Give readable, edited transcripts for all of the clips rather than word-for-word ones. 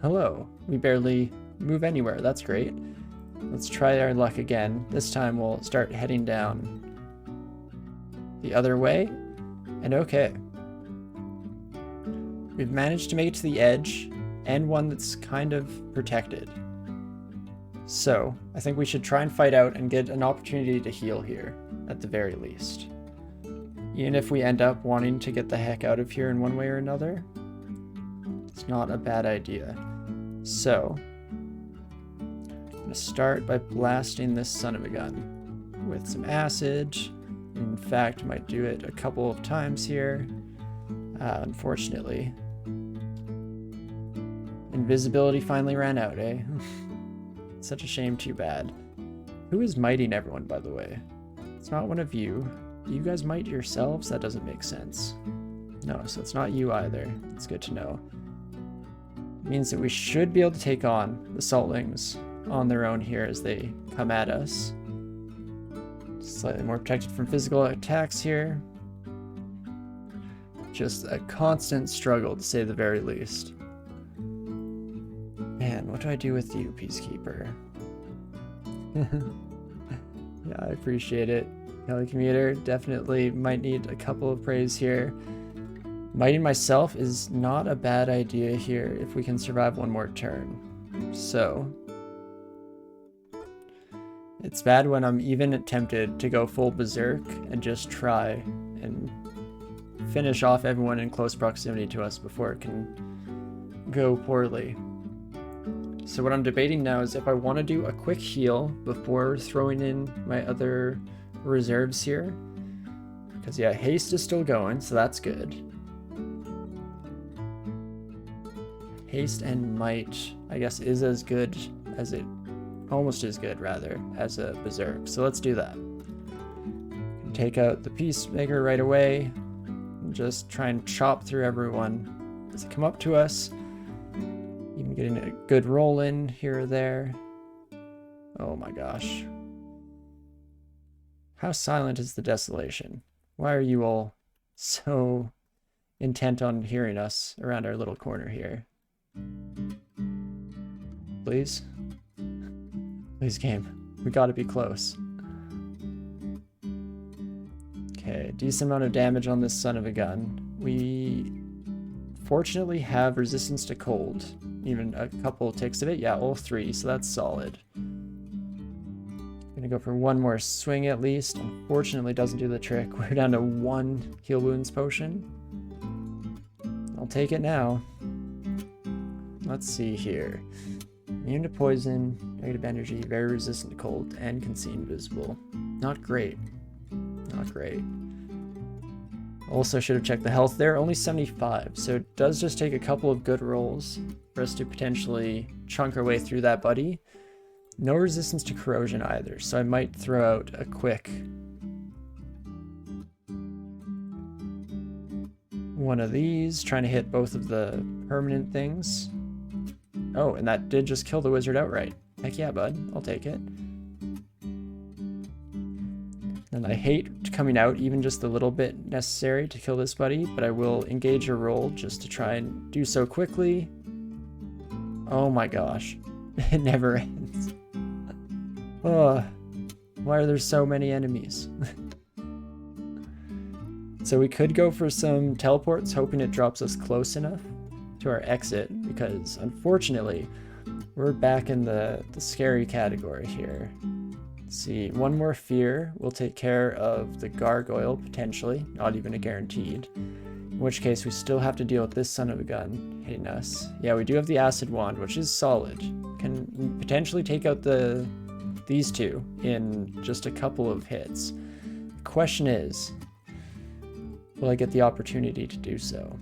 hello. We barely move anywhere. That's great. Let's try our luck again. This time we'll start heading down the other way. And okay. We've managed to make it to the edge and one that's kind of protected. So I think we should try and fight out and get an opportunity to heal here at the very least. Even if we end up wanting to get the heck out of here in one way or another, it's not a bad idea. So I'm going to start by blasting this son of a gun with some acid. In fact, I might do it a couple of times here. Unfortunately, invisibility finally ran out, eh? Such a shame, too bad. Who is mighting everyone, by the way? It's not one of you. You guys might yourselves? That doesn't make sense. No, so it's not you either. It's good to know. It means that we should be able to take on the Saltlings on their own here as they come at us. Slightly more protected from physical attacks here. Just a constant struggle, to say the very least. Man, what do I do with you, Peacekeeper? Yeah, I appreciate it. Kelly Commuter definitely might need a couple of praise here. Mighting myself is not a bad idea here if we can survive one more turn. So it's bad when I'm even tempted to go full berserk and just try and finish off everyone in close proximity to us before it can go poorly. So what I'm debating now is if I want to do a quick heal before throwing in my other reserves here. Because yeah, haste is still going, so that's good. Haste and might, I guess, is as good as it, almost as good rather, as a berserk. So let's do that. Take out the Peacemaker right away. And just try and chop through everyone as they come up to us. Even getting a good roll in here or there. Oh my gosh. How silent is the desolation? Why are you all so intent on hearing us around our little corner here? Please? Please, game. We gotta be close. Okay, decent amount of damage on this son of a gun. We fortunately have resistance to cold. Even a couple ticks of it. Yeah, all 3, so that's solid. Gonna go for one more swing at least. Unfortunately, doesn't do the trick. We're down to 1 heal wounds potion. I'll take it now. Let's see here. Immune to poison, negative energy, very resistant to cold, and can see invisible. Not great. Not great. Also should have checked the health there. Only 75, so it does just take a couple of good rolls for us to potentially chunk our way through that buddy. No resistance to corrosion either, so I might throw out a quick one of these, trying to hit both of the permanent things. Oh, and that did just kill the wizard outright. Heck yeah, bud. I'll take it. And I hate coming out even just a little bit necessary to kill this buddy, but I will engage a roll just to try and do so quickly. Oh my gosh. It never ends. Oh, why are there so many enemies? So we could go for some teleports, hoping it drops us close enough to our exit, because unfortunately, we're back in the scary category here. Let's see, one more fear will take care of the gargoyle, potentially, not even a guaranteed. In which case, we still have to deal with this son of a gun hitting us. Yeah, we do have the acid wand, which is solid. Can potentially take out these two in just a couple of hits. The question is, will I get the opportunity to do so?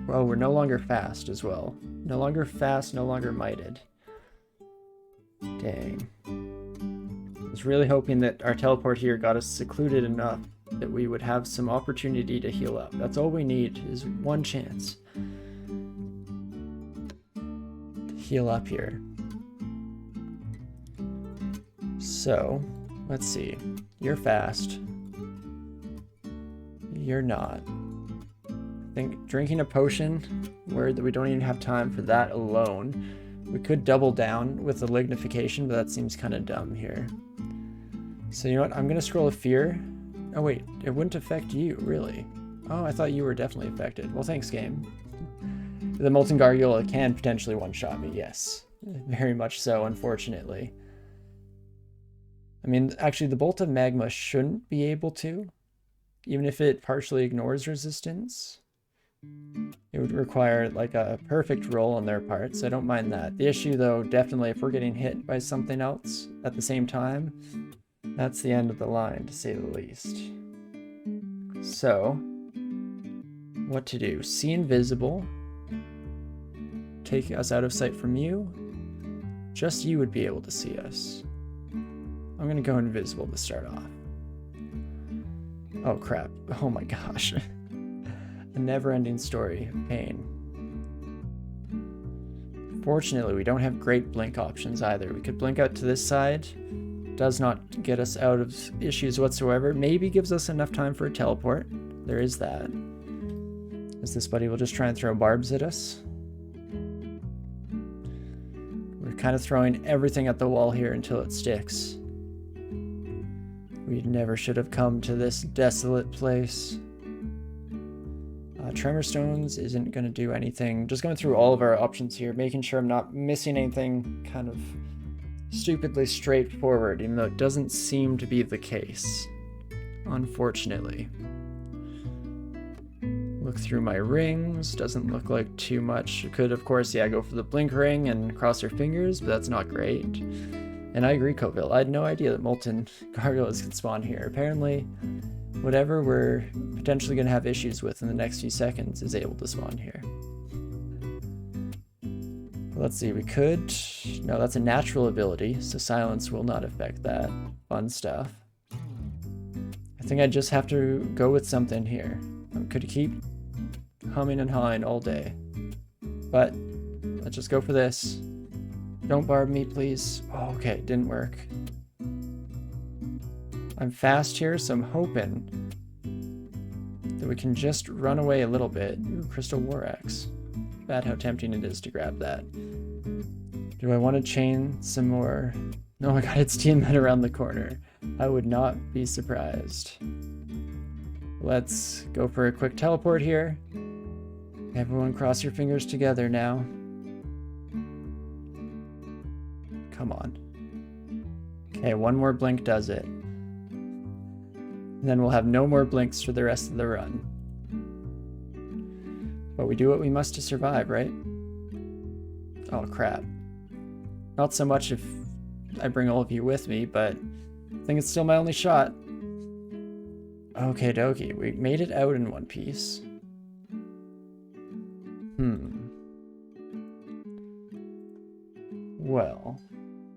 Well, we're no longer fast as well. No longer fast, no longer mighted. Dang. I was really hoping that our teleport here got us secluded enough that we would have some opportunity to heal up. That's all we need, is one chance to heal up here. So, let's see. You're fast. You're not. I think drinking a potion Worried that we don't even have time for that alone. We could double down with the lignification, but that seems kind of dumb here. So you know what? I'm going to scroll a fear. Oh wait, it wouldn't affect you, really. Oh, I thought you were definitely affected. Well, thanks, game. The Molten Gargula can potentially one-shot me, yes. Very much so, unfortunately. I mean, actually, the Bolt of Magma shouldn't be able to, even if it partially ignores resistance. It would require, like, a perfect roll on their part, so I don't mind that. The issue, though, definitely, if we're getting hit by something else at the same time, that's the end of the line, to say the least. So, what to do? See invisible. Take us out of sight from you. Just you would be able to see us. I'm gonna go invisible to start off. Oh crap. Oh my gosh. A never-ending story of pain. Fortunately, we don't have great blink options either. We could blink out to this side. Does not get us out of issues whatsoever. Maybe gives us enough time for a teleport. There is that. As this buddy will just try and throw barbs at us. We're kind of throwing everything at the wall here until it sticks. We never should have come to this desolate place. Tremor Stones isn't going to do anything. Just going through all of our options here, making sure I'm not missing anything kind of stupidly straightforward, even though it doesn't seem to be the case, unfortunately. Look through my rings, doesn't look like too much. Could, of course, yeah, go for the blink ring and cross your fingers, but that's not great. And I agree, Coville. I had no idea that Molten Gargoyles could spawn here. Apparently, whatever we're potentially going to have issues with in the next few seconds is able to spawn here. Let's see, we could... No, that's a natural ability, so silence will not affect that. Fun stuff. I think I just have to go with something here. I could keep humming and hawing all day. But, let's just go for this. Don't barb me, please. Oh, okay, didn't work. I'm fast here, so I'm hoping that we can just run away a little bit. Ooh, Crystal War Axe. Bad how tempting it is to grab that. Do I want to chain some more? Oh my god, it's Tiamat around the corner. I would not be surprised. Let's go for a quick teleport here. Everyone cross your fingers together now. Come on. Okay, one more blink does it. And then we'll have no more blinks for the rest of the run. But we do what we must to survive, right? Oh crap. Not so much if I bring all of you with me, but I think it's still my only shot. Okay, dokie. We made it out in one piece. Well,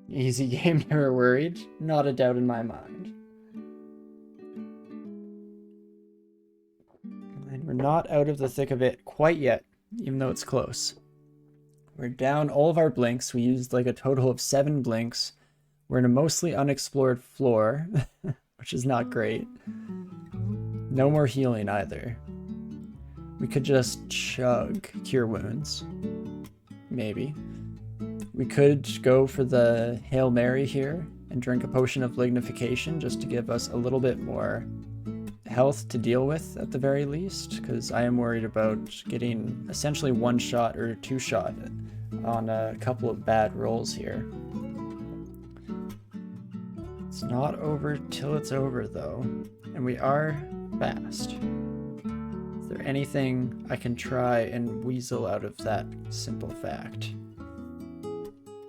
easy game, never worried. Not a doubt in my mind. And we're not out of the thick of it quite yet, even though it's close. We're down all of our blinks. We used like a total of 7 blinks. We're in a mostly unexplored floor, which is not great. No more healing either. We could just chug Cure Wounds. Maybe. We could go for the Hail Mary here and drink a potion of lignification just to give us a little bit more health to deal with at the very least, because I am worried about getting essentially 1 shot or 2 shot on a couple of bad rolls here. It's not over till it's over though, and we are fast. Is there anything I can try and weasel out of that simple fact?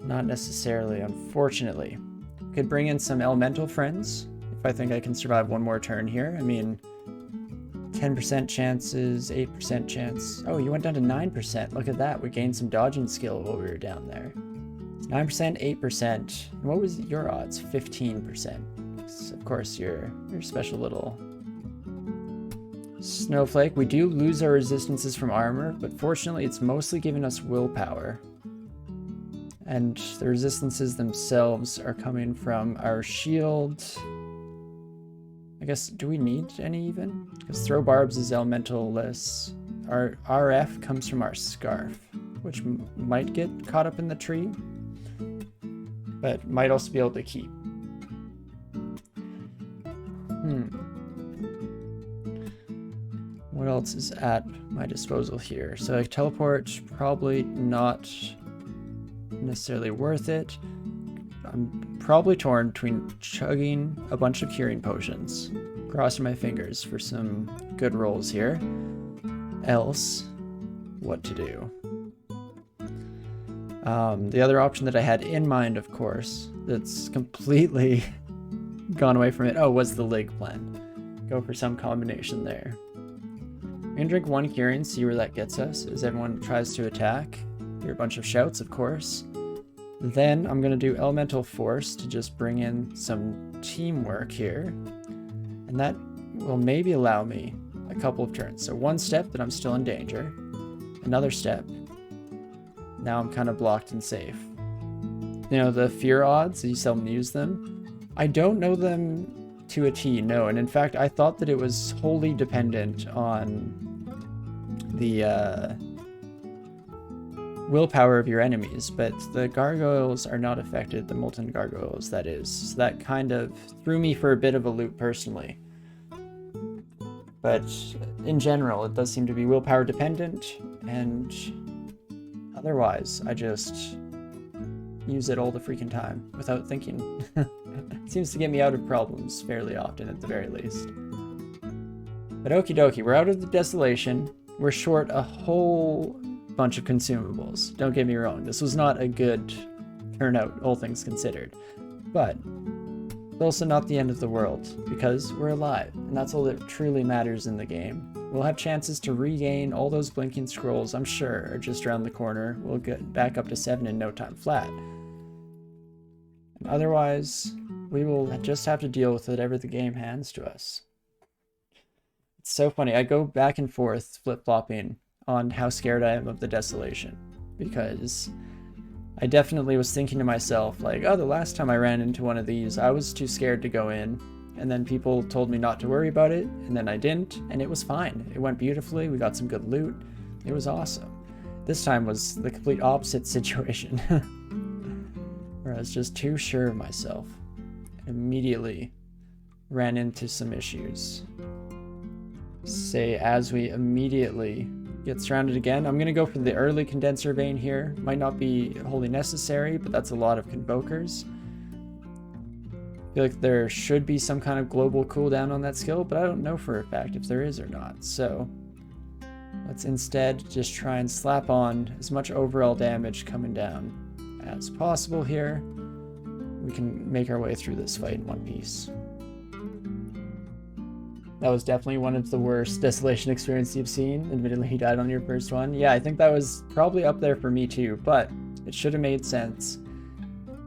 Not necessarily, unfortunately. Could bring in some elemental friends if I think I can survive 1 more turn here. I mean, 10% chances, 8% chance. Oh, you went down to 9%. Look at that. We gained some dodging skill while we were down there. It's 9%, 8%. And what was your odds? 15%. Of course, your special little snowflake. We do lose our resistances from armor, but fortunately it's mostly giving us willpower. And the resistances themselves are coming from our shield. I guess, do we need any even? Because throw barbs is elemental-less. our RF comes from our scarf, which might get caught up in the tree, but might also be able to keep. What else is at my disposal here? So a teleport, probably not necessarily worth it. I'm probably torn between chugging a bunch of curing potions, crossing my fingers for some good rolls here, else what to do. The other option that I had in mind, of course, that's completely gone away from it, was the Lig plan. Go for some combination there. I'm gonna drink 1 curing, see where that gets us as everyone tries to attack. Hear a bunch of shouts, of course. Then I'm gonna do Elemental Force to just bring in some teamwork here. And that will maybe allow me a couple of turns. So 1 step that I'm still in danger. Another step. Now I'm kind of blocked and safe. You know, the fear odds, you seldom use them. I don't know them to a T, no. And in fact, I thought that it was wholly dependent on the willpower of your enemies, but the gargoyles are not affected, the molten gargoyles, that is. So that kind of threw me for a bit of a loop personally. But in general, it does seem to be willpower dependent, and otherwise, I just use it all the freaking time without thinking. It seems to get me out of problems fairly often at the very least. But okie dokie, we're out of the desolation. We're short a whole bunch of consumables. Don't get me wrong, this was not a good turnout, all things considered. But it's also not the end of the world, because we're alive, and that's all that truly matters in the game. We'll have chances to regain all those blinking scrolls, I'm sure, are just around the corner. We'll get back up to 7 in no time flat. And otherwise, we will just have to deal with whatever the game hands to us. It's so funny, I go back and forth flip-flopping on how scared I am of the desolation, because I definitely was thinking to myself, like, oh, the last time I ran into one of these, I was too scared to go in, and then people told me not to worry about it, and then I didn't, and it was fine. It went beautifully, we got some good loot, it was awesome. This time was the complete opposite situation, where I was just too sure of myself, and immediately ran into some issues. Say, as we immediately get surrounded again. I'm going to go for the early condenser vein here. Might not be wholly necessary, but that's a lot of convokers. I feel like there should be some kind of global cooldown on that skill, but I don't know for a fact if there is or not. So let's instead just try and slap on as much overall damage coming down as possible here. We can make our way through this fight in one piece. That was definitely one of the worst desolation experiences you've seen. Admittedly, he died on your first one. Yeah, I think that was probably up there for me too, but it should have made sense.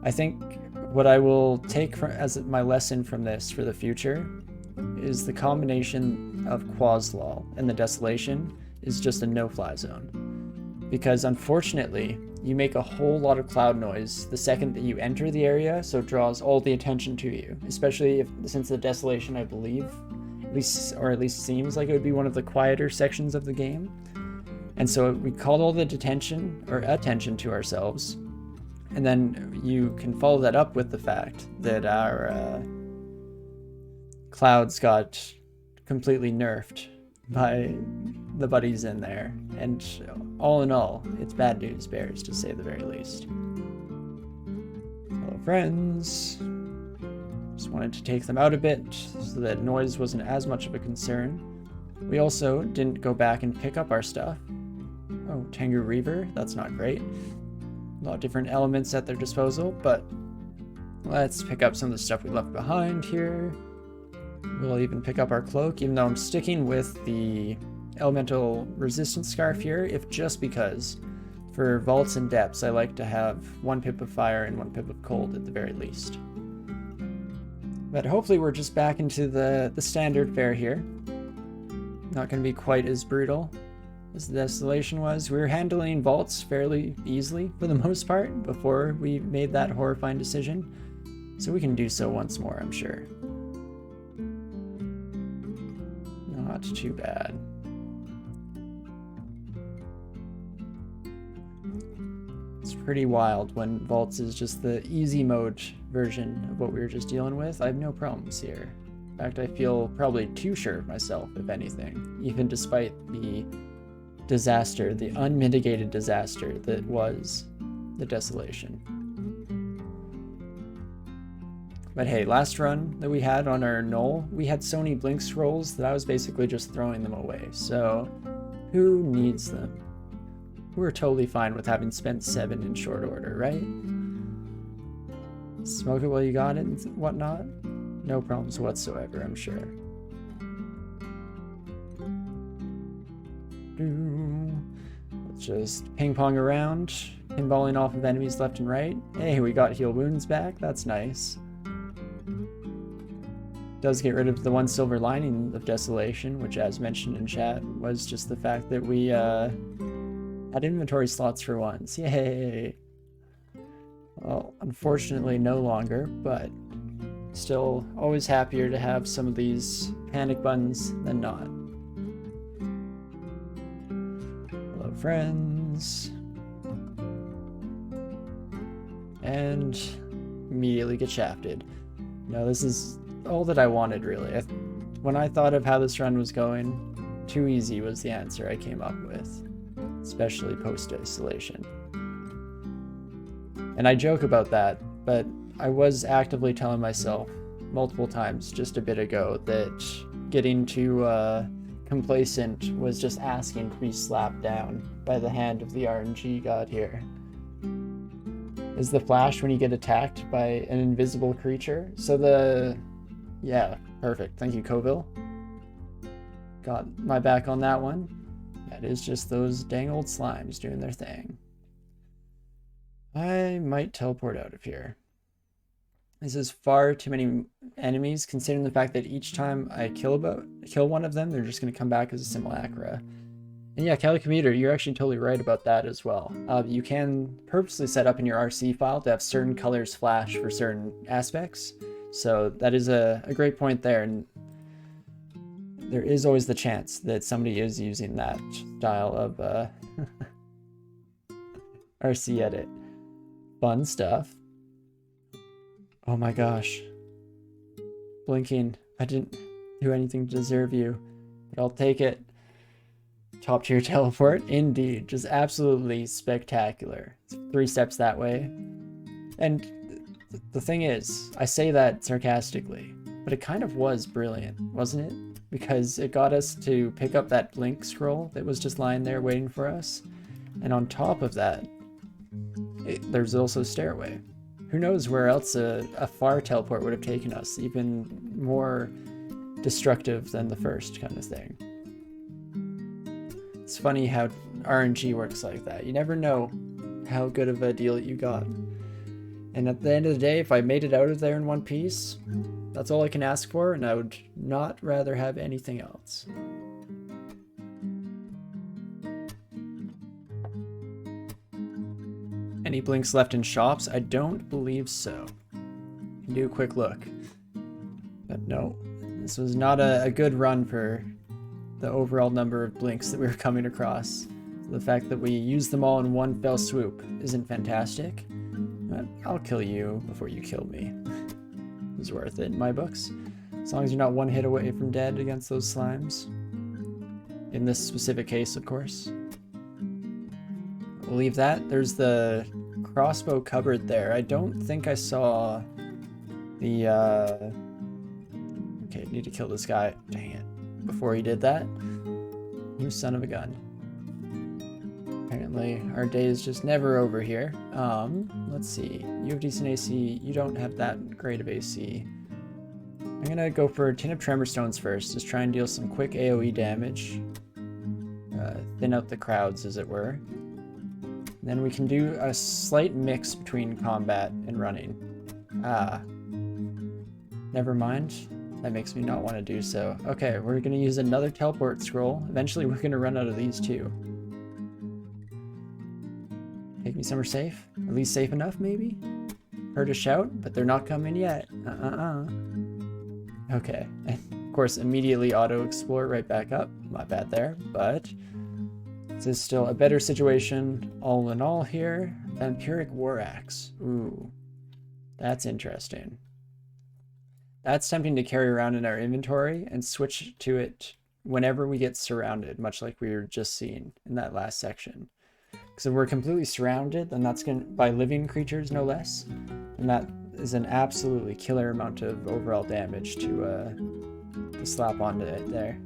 I think what I will take as my lesson from this for the future is the combination of Quaslaw and the desolation is just a no-fly zone. Because unfortunately, you make a whole lot of cloud noise the second that you enter the area, so it draws all the attention to you. Especially since the desolation, I believe, at least seems like it would be one of the quieter sections of the game. And so we called all the attention to ourselves. And then you can follow that up with the fact that our clouds got completely nerfed by the buddies in there. And all in all, it's bad news bears, to say the very least. Hello, friends. Just wanted to take them out a bit so that noise wasn't as much of a concern. We also didn't go back and pick up our stuff. Oh, Tengu Reaver, that's not great. A lot of different elements at their disposal, but let's pick up some of the stuff we left behind here. We'll even pick up our cloak, even though I'm sticking with the elemental resistance scarf here, if just because for vaults and depths I like to have 1 pip of fire and 1 pip of cold at the very least. But hopefully we're just back into the standard fare here. Not going to be quite as brutal as the desolation was. We were handling vaults fairly easily for the most part before we made that horrifying decision. So we can do so once more, I'm sure. Not too bad. It's pretty wild when Vaults is just the easy mode version of what we were just dealing with. I have no problems here. In fact, I feel probably too sure of myself, if anything, even despite the disaster, the unmitigated disaster that was the Desolation. But hey, last run that we had on our Knoll, we had so many Blink Scrolls that I was basically just throwing them away, so who needs them? We're totally fine with having spent 7 in short order, right? Smoke it while you got it and whatnot? No problems whatsoever, I'm sure. Let's just ping-pong around, pinballing off of enemies left and right. Hey, we got heal wounds back, that's nice. Does get rid of the one silver lining of Desolation, which, as mentioned in chat, was just the fact that we had inventory slots for once. Yay! Well, unfortunately no longer, but still always happier to have some of these panic buttons than not. Hello, friends. And immediately get shafted. No, this is all that I wanted, really. When I thought of how this run was going, too easy was the answer I came up with, especially post-Desolation. And I joke about that, but I was actively telling myself multiple times just a bit ago that getting too complacent was just asking to be slapped down by the hand of the RNG god here. Is the flash when you get attacked by an invisible creature? So yeah, perfect. Thank you, Coville. Got my back on that one. That is just those dang old slimes doing their thing. I might teleport out of here. This is far too many enemies, considering the fact that each time I kill one of them, they're just going to come back as a simulacra. And yeah, Calicommuter, you're actually totally right about that as well. You can purposely set up in your RC file to have certain colors flash for certain aspects. So that is a great point there, and there is always the chance that somebody is using that style of RC edit. Fun stuff. Oh my gosh. Blinking. I didn't do anything to deserve you, but I'll take it. Top tier teleport, indeed. Just absolutely spectacular. It's 3 steps that way. And the thing is, I say that sarcastically, but it kind of was brilliant, wasn't it? Because it got us to pick up that blink scroll that was just lying there waiting for us. And on top of that, there's also stairway. Who knows where else a far teleport would have taken us, even more destructive than the first kind of thing. It's funny how RNG works like that. You never know how good of a deal you got. And at the end of the day, if I made it out of there in one piece, that's all I can ask for, and I would not rather have anything else. Any blinks left in shops? I don't believe so. Can do a quick look. But no, this was not a good run for the overall number of blinks that we were coming across. So the fact that we used them all in one fell swoop isn't fantastic. But I'll kill you before you kill me. It was worth it in my books. As long as you're not one hit away from dead against those slimes. In this specific case, of course. We'll leave that. There's the crossbow cupboard there. I don't think I saw the, okay, need to kill this guy. Dang it. Before he did that. You son of a gun. Apparently, our day is just never over here. Let's see. You have decent AC. You don't have that great of AC. I'm gonna go for a tin of tremor stones first. Just try and deal some quick AoE damage. Thin out the crowds, as it were. Then we can do a slight mix between combat and running. Ah. Never mind. That makes me not want to do so. Okay, we're going to use another teleport scroll. Eventually we're going to run out of these too. Take me somewhere safe? At least safe enough, maybe? Heard a shout, but they're not coming yet. Okay. And of course, immediately auto-explore right back up. My bad there, but This is still a better situation all in all here. Vampiric War Axe. Ooh, that's interesting. That's tempting to carry around in our inventory and switch to it whenever we get surrounded, much like we were just seeing in that last section. Because if we're completely surrounded, then that's going to, by living creatures no less, and that is an absolutely killer amount of overall damage to slap onto it there.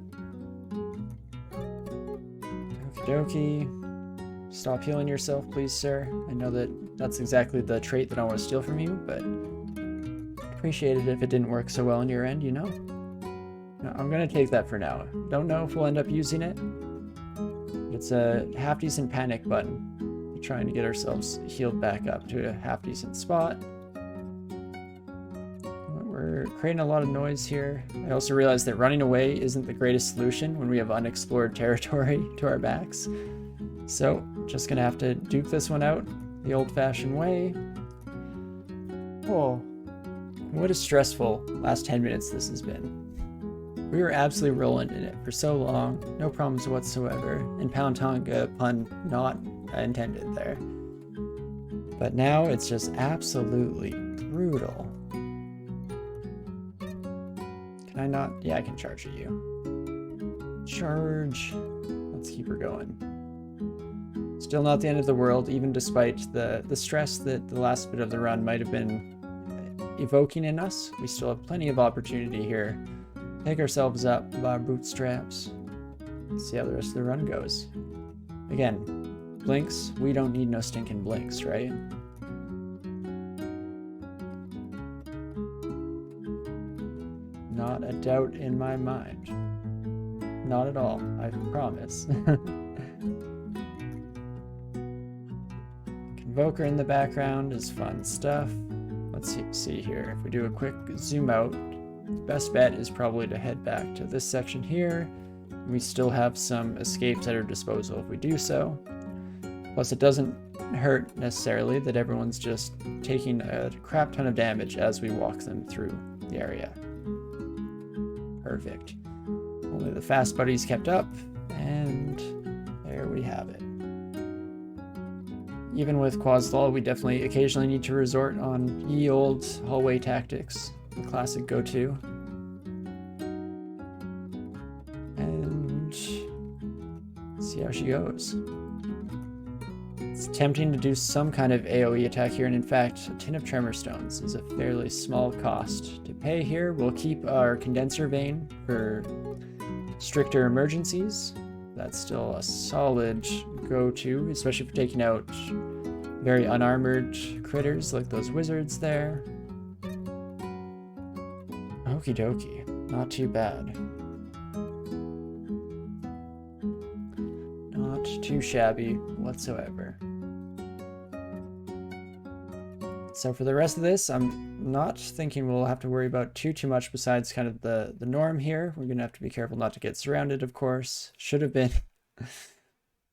Okie dokie. Stop healing yourself, please, sir. I know that that's exactly the trait that I want to steal from you, but appreciate it if it didn't work so well on your end, you know? No, I'm gonna take that for now. Don't know if we'll end up using it. It's a half-decent panic button. We're trying to get ourselves healed back up to a half-decent spot. We're creating a lot of noise here. I also realized that running away isn't the greatest solution when we have unexplored territory to our backs. So, just gonna have to duke this one out the old-fashioned way. Oh, what a stressful last 10 minutes this has been. We were absolutely rolling in it for so long, no problems whatsoever, and Palentonga, pun not intended there. But now it's just absolutely brutal. Can I not? Yeah, I can charge at you. Charge. Let's keep her going. Still not the end of the world, even despite the stress that the last bit of the run might have been evoking in us. We still have plenty of opportunity here. Pick ourselves up by our bootstraps. Let's see how the rest of the run goes. Again, blinks. We don't need no stinking blinks, right? Not a doubt in my mind. Not at all, I promise. Convoker in the background is fun stuff. Let's see here. If we do a quick zoom out, best bet is probably to head back to this section here. We still have some escapes at our disposal if we do so. Plus, it doesn't hurt necessarily that everyone's just taking a crap ton of damage as we walk them through the area. Perfect. Only the fast buddies kept up, and there we have it. Even with Quaslaw, we definitely occasionally need to resort on ye old hallway tactics. The classic go-to. And see how she goes. It's tempting to do some kind of AoE attack here, and in fact, a tin of tremor stones is a fairly small cost to pay here. We'll keep our condenser vein for stricter emergencies. That's still a solid go-to, especially for taking out very unarmored critters like those wizards there. Okie dokie, not too bad. Not too shabby whatsoever. So for the rest of this, I'm not thinking we'll have to worry about too much besides kind of the norm here. We're gonna have to be careful not to get surrounded, of course. Should have been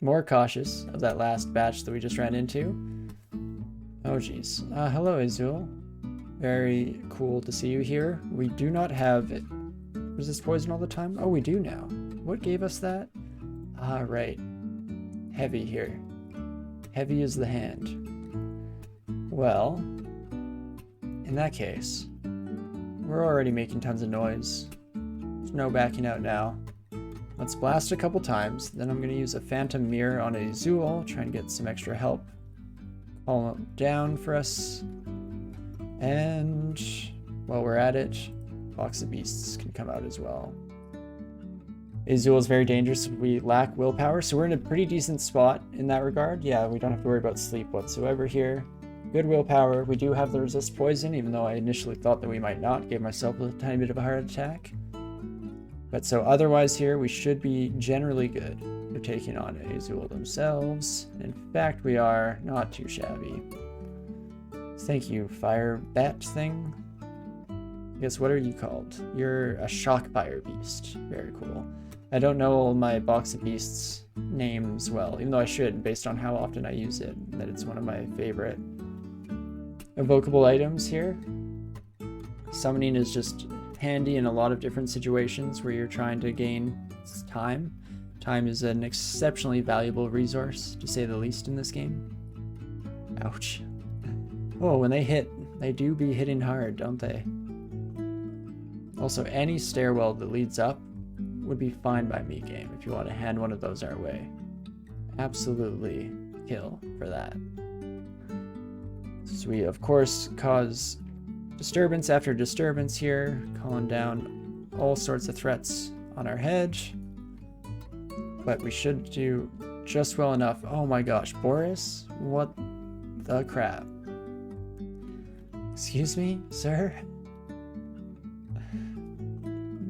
more cautious of that last batch that we just ran into. Oh geez. Hello, Azul. Very cool to see you here. We do not have resist poison all the time. Oh, we do now. What gave us that? Ah, right. Heavy here. Heavy is the hand. Well, in that case, we're already making tons of noise. There's no backing out now. Let's blast a couple times, then I'm going to use a Phantom Mirror on a Zool, try and get some extra help. Call him down for us. And while we're at it, Box of Beasts can come out as well. Azul is very dangerous if we lack willpower, so we're in a pretty decent spot in that regard. Yeah, we don't have to worry about sleep whatsoever here. Good willpower. We do have the resist poison, even though I initially thought that we might not. Gave myself a tiny bit of a heart attack. But so otherwise here, we should be generally good for taking on Azul themselves. In fact, we are not too shabby. Thank you, fire bat thing. I guess, what are you called? You're a shockfire beast. Very cool. I don't know all my Box of Beasts names well, even though I should, based on how often I use it, and that it's one of my favorite evocable items here. Summoning is just handy in a lot of different situations where you're trying to gain time. Time is an exceptionally valuable resource, to say the least, in this game. Ouch. Oh, when they hit, they do be hitting hard, don't they? Also, any stairwell that leads up would be fine by me, game, if you want to hand one of those our way. Absolutely kill for that. So we, of course, cause disturbance after disturbance here, calling down all sorts of threats on our hedge. But we should do just well enough. Oh my gosh, Boris? What the crap? Excuse me, sir?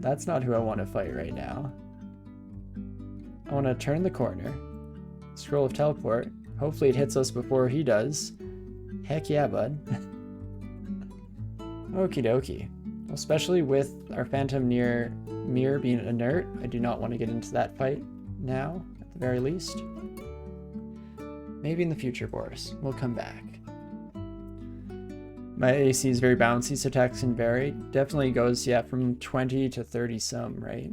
That's not who I want to fight right now. I want to turn the corner. Scroll of teleport. Hopefully it hits us before he does. Heck yeah, bud. Okie dokie. Especially with our Phantom Mirror being inert, I do not want to get into that fight now, at the very least. Maybe in the future, Boris. We'll come back. My AC is very bouncy, so attacks can vary. Definitely goes, yeah, from 20 to 30 some, right?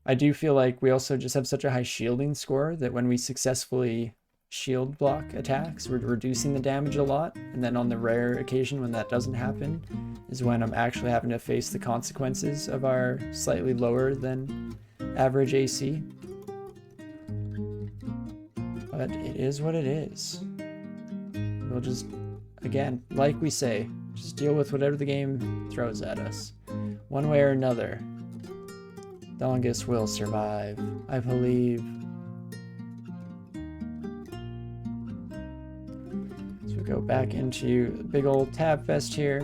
I do feel like we also just have such a high shielding score that when we successfully shield block attacks, we're reducing the damage a lot. And then on the rare occasion when that doesn't happen is when I'm actually having to face the consequences of our slightly lower than average AC. But it is what it is. We'll just, again, like we say, just deal with whatever the game throws at us. One way or another. Dongus will survive, I believe. So we go back into the big old tab fest here,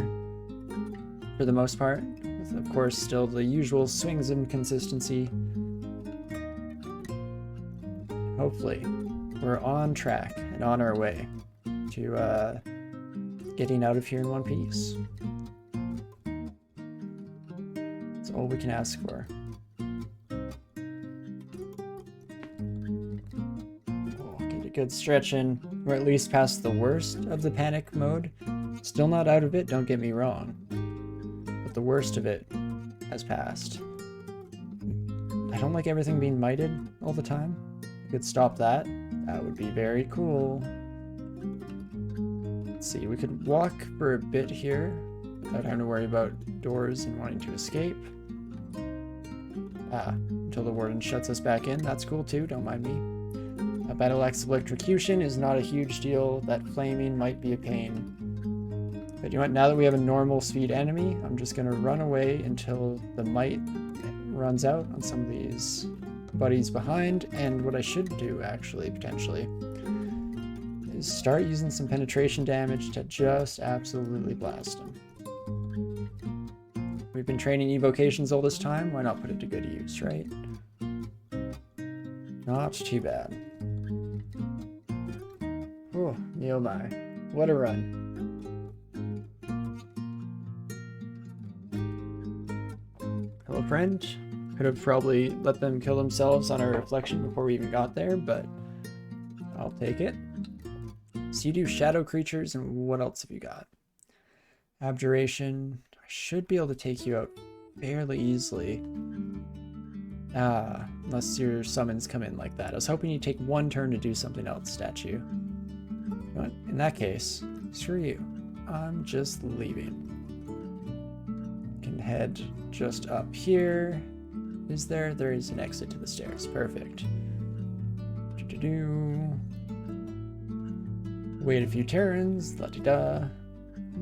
for the most part, with of course still the usual swings and consistency. Hopefully, we're on track and on our way to getting out of here in one piece. That's all we can ask for. Good stretch in. We're at least past the worst of the panic mode. Still not out of it, don't get me wrong. But the worst of it has passed. I don't like everything being mited all the time. If we could stop that, that would be very cool. Let's see, we could walk for a bit here without having to worry about doors and wanting to escape. Until the warden shuts us back in. That's cool too, don't mind me. Battle Axe Electrocution is not a huge deal. That flaming might be a pain. But you know what? Now that we have a normal speed enemy, I'm just going to run away until the might runs out on some of these buddies behind. And what I should do, actually, potentially, is start using some penetration damage to just absolutely blast them. We've been training evocations all this time. Why not put it to good use, right? Not too bad. Oh, oh my. What a run. Hello, friend. Could have probably let them kill themselves on our reflection before we even got there, but I'll take it. So you do shadow creatures, and what else have you got? Abjuration. I should be able to take you out fairly easily. Unless your summons come in like that. I was hoping you'd take one turn to do something else, statue. But in that case, screw you. I'm just leaving. Can head just up here. Is there? There is an exit to the stairs. Perfect. Wait a few turns. La-di-da.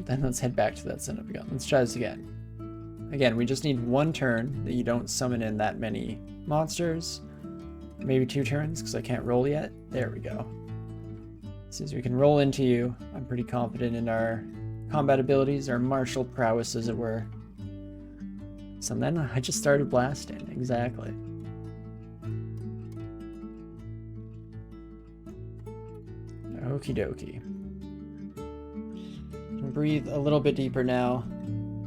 Then let's head back to that setup again. Let's try this again. Again, we just need one turn that you don't summon in that many monsters. Maybe 2 turns, because I can't roll yet. There we go. Since we can roll into you, I'm pretty confident in our combat abilities, our martial prowess, as it were. So then I just started blasting, exactly. Okie dokie. Can breathe a little bit deeper now.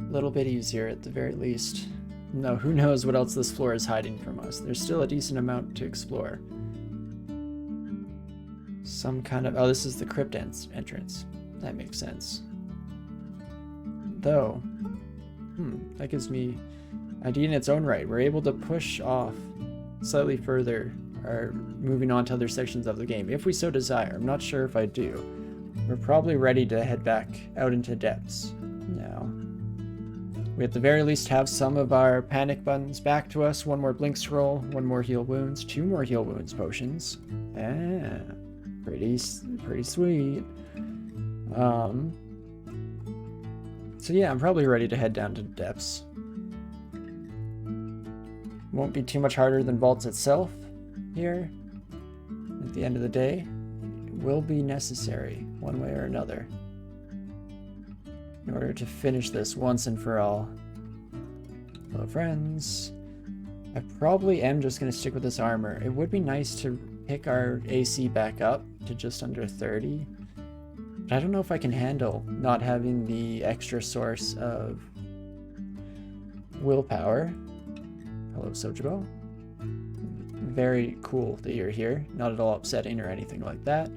A little bit easier at the very least. No, who knows what else this floor is hiding from us. There's still a decent amount to explore. Some kind of... Oh, this is the crypt entrance. That makes sense. Though, that gives me idea in its own right. We're able to push off slightly further or moving on to other sections of the game, if we so desire. I'm not sure if I do. We're probably ready to head back out into depths now. We at the very least have some of our panic buttons back to us. One more blink scroll, one more heal wounds, 2 more heal wounds potions. Pretty sweet. So yeah, I'm probably ready to head down to the depths. Won't be too much harder than vaults itself here. At the end of the day, it will be necessary one way or another in order to finish this once and for all. Hello, friends. I probably am just going to stick with this armor. It would be nice to pick our AC back up to just under 30. But I don't know if I can handle not having the extra source of willpower. Hello, Sojibo. Very cool that you're here. Not at all upsetting or anything like that.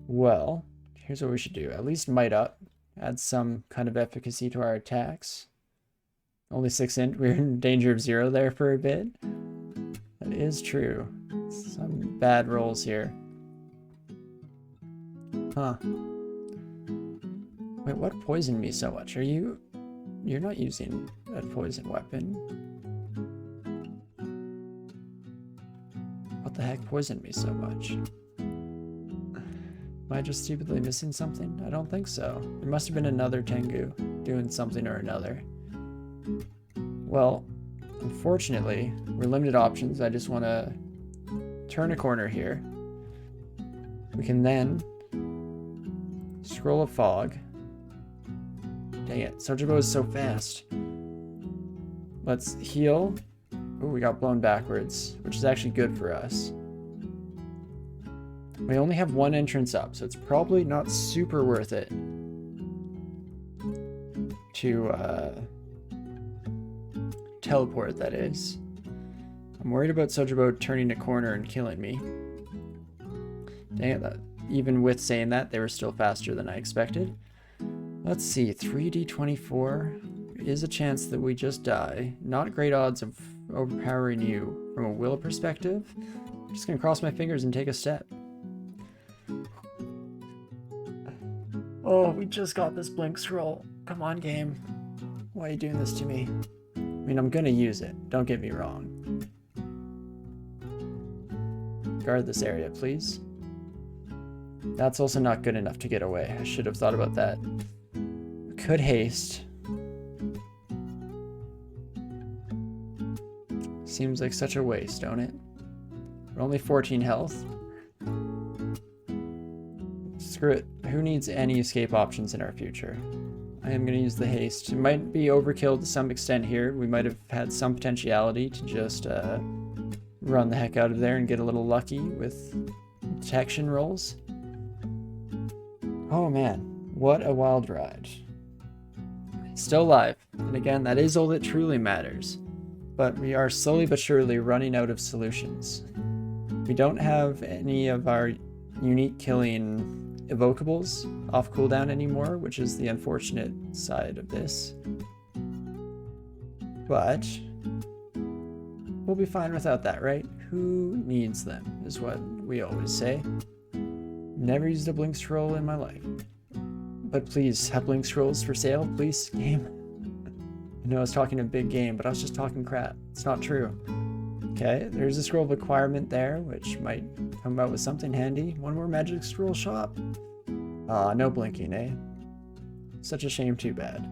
Well, here's what we should do. At least might up. Add some kind of efficacy to our attacks. Only 6 int. We're in danger of 0 there for a bit. That is true. Some bad rolls here. Huh. Wait, what poisoned me so much? You're not using a poison weapon. What the heck poisoned me so much? Am I just stupidly missing something? I don't think so. There must have been another Tengu doing something or another. Well, unfortunately, we're limited options. I just want to turn a corner here. We can then scroll of fog. Dang it, Sojibo is so fast. Let's heal. Ooh, we got blown backwards, which is actually good for us. We only have 1 entrance up, so it's probably not super worth it to teleport, that is. I'm worried about Sojibo turning a corner and killing me. Dang it, even with saying that, they were still faster than I expected. Let's see, 3d24. There is a chance that we just die. Not great odds of overpowering you from a will perspective. I'm just gonna cross my fingers and take a step. Oh, we just got this blink scroll. Come on, game. Why are you doing this to me? I mean, I'm gonna use it. Don't get me wrong. Guard this area, please. That's also not good enough to get away. I should have thought about that. Could haste. Seems like such a waste, don't it? We're only 14 health. Screw it. Who needs any escape options in our future? I am going to use the haste. It might be overkill to some extent here. We might have had some potentiality to just run the heck out of there and get a little lucky with detection rolls. Oh man, what a wild ride. Still alive. And again, that is all that truly matters. But we are slowly but surely running out of solutions. We don't have any of our unique killing evocables off cooldown anymore, which is the unfortunate side of this. But we'll be fine without that, right? Who needs them, is what we always say. Never used a blink scroll in my life. But please, have blink scrolls for sale, please, game. I know I was talking a big game, but I was just talking crap. It's not true. Okay, there's a scroll of acquirement there, which might come out with something handy. One more magic scroll shop. No blinking, eh? Such a shame, too bad.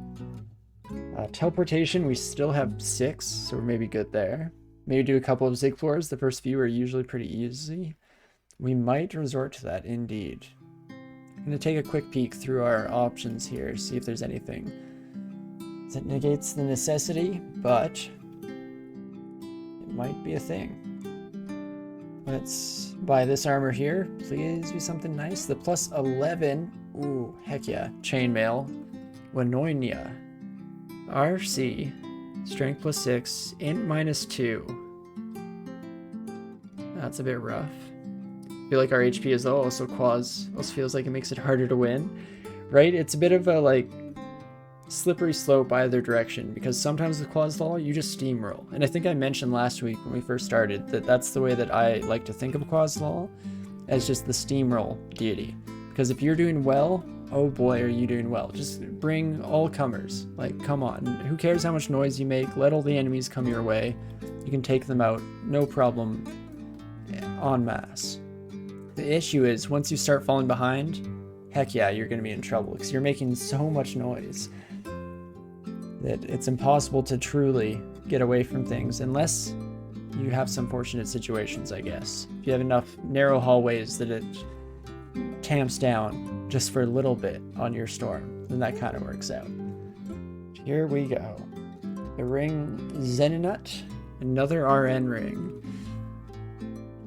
Teleportation, we still have 6, so we're maybe good there. Maybe do a couple of zig floors. The first few are usually pretty easy. We might resort to that, indeed. I'm going to take a quick peek through our options here, see if there's anything that negates the necessity, but it might be a thing. Let's buy this armor here. Please be something nice. The plus 11. Ooh, heck yeah. Chainmail. Wanonia. RC. Strength plus 6. Int minus 2. That's a bit rough. I feel like our HP is low, so Quaz also feels like it makes it harder to win. Right? It's a bit of a, like, slippery slope either direction, because sometimes with Quaslaw, you just steamroll. And I think I mentioned last week when we first started that that's the way that I like to think of Quaslaw, as just the steamroll deity. Because if you're doing well, oh boy, are you doing well. Just bring all comers. Like, come on. Who cares how much noise you make? Let all the enemies come your way. You can take them out, no problem, en masse. The issue is, once you start falling behind, heck yeah, you're going to be in trouble, because you're making so much noise that it's impossible to truly get away from things, unless you have some fortunate situations, I guess. If you have enough narrow hallways that it tamps down just for a little bit on your storm, then that kind of works out. Here we go. The ring Zenunut, another RN ring.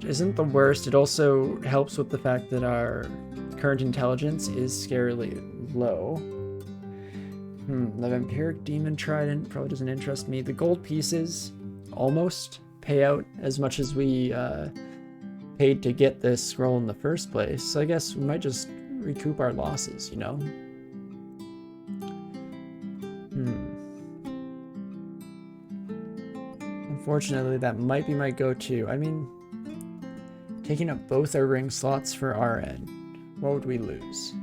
Isn't the worst. It also helps with the fact that our current intelligence is scarily low. The Vampiric Demon Trident probably doesn't interest me. The gold pieces almost pay out as much as we paid to get this scroll in the first place. So I guess we might just recoup our losses, you know? Unfortunately, that might be my go-to. I mean, taking up both our ring slots for RN, what would we lose?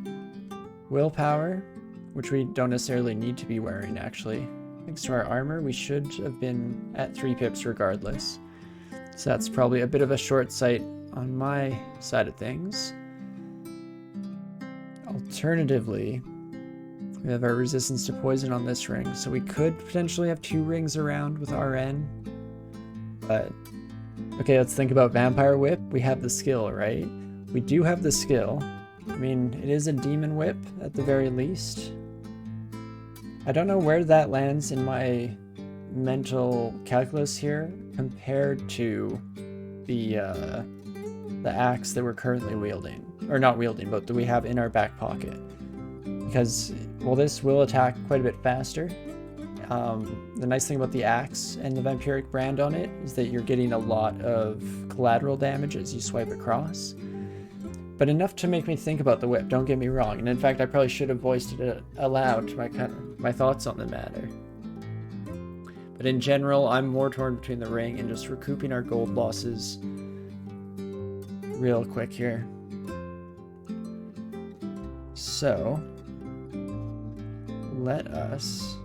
Willpower, which we don't necessarily need to be wearing, actually. Thanks to our armor, we should have been at 3 pips regardless. So that's probably a bit of a short sight on my side of things. Alternatively, we have our resistance to poison on this ring, so we could potentially have 2 rings around with RN. But, okay, let's think about Vampire Whip. We have the skill, right? We do have the skill. I mean, it is a demon whip at the very least. I don't know where that lands in my mental calculus here compared to the axe that we're currently wielding. Or not wielding, but that we have in our back pocket. Because, well, this will attack quite a bit faster. The nice thing about the axe and the vampiric brand on it is that you're getting a lot of collateral damage as you swipe across. But enough to make me think about the whip, don't get me wrong. And in fact, I probably should have voiced it aloud to my thoughts on the matter. But in general, I'm more torn between the ring and just recouping our gold losses real quick here. So, let us...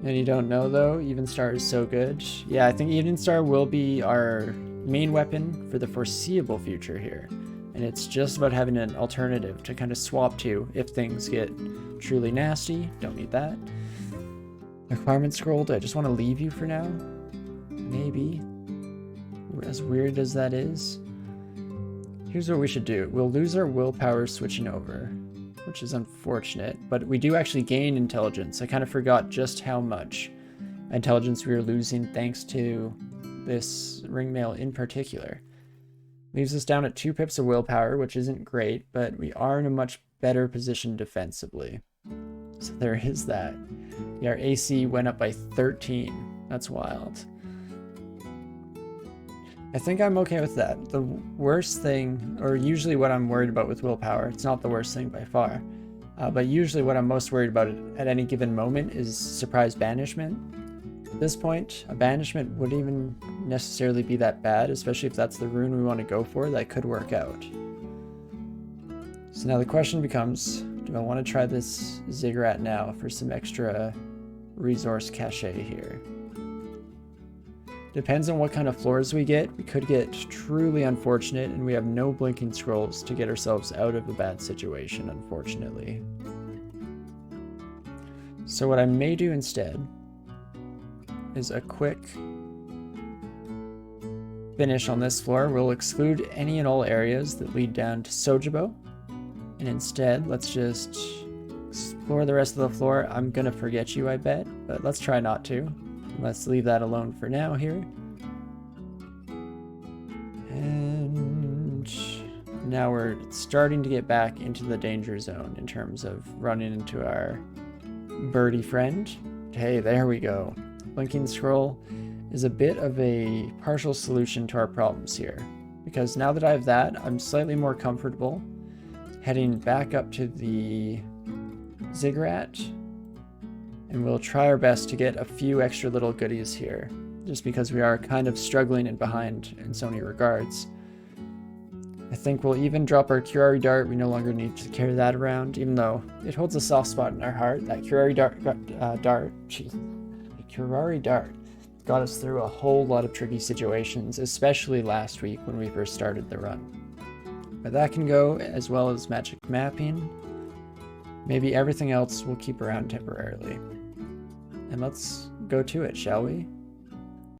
And you don't know though, Even Star is so good. Yeah, I think Even Star will be our main weapon for the foreseeable future here. And it's just about having an alternative to kind of swap to if things get truly nasty. Don't need that. Requirement scroll, do I just want to leave you for now? Maybe. As weird as that is. Here's what we should do. We'll lose our willpower switching over, which is unfortunate, but we do actually gain intelligence. I kind of forgot just how much intelligence we were losing thanks to this ringmail in particular. Leaves us down at 2 pips of willpower, which isn't great, but we are in a much better position defensively. So there is that. Yeah, our AC went up by 13. That's wild. I think I'm okay with that. The worst thing, or usually what I'm worried about with willpower, it's not the worst thing by far, but usually what I'm most worried about at any given moment is surprise banishment. At this point, a banishment wouldn't even necessarily be that bad, especially if that's the rune we want to go for. That could work out. So now the question becomes, do I want to try this ziggurat now for some extra resource cachet here? Depends on what kind of floors we get. We could get truly unfortunate and we have no blinking scrolls to get ourselves out of a bad situation, unfortunately. So what I may do instead is a quick finish on this floor. We'll exclude any and all areas that lead down to Sojibo. And instead, let's just explore the rest of the floor. I'm gonna forget you, I bet, but let's try not to. Let's leave that alone for now here. And now we're starting to get back into the danger zone in terms of running into our birdie friend. Hey, there we go. Blinking scroll is a bit of a partial solution to our problems here, because now that I have that, I'm slightly more comfortable heading back up to the Ziggurat. And we'll try our best to get a few extra little goodies here, just because we are kind of struggling and behind in so many regards. I think we'll even drop our Curari Dart. We no longer need to carry that around, even though it holds a soft spot in our heart. That Curari Dart got us through a whole lot of tricky situations, especially last week when we first started the run. But that can go, as well as magic mapping. Maybe everything else we'll keep around temporarily. And let's go to it, shall we?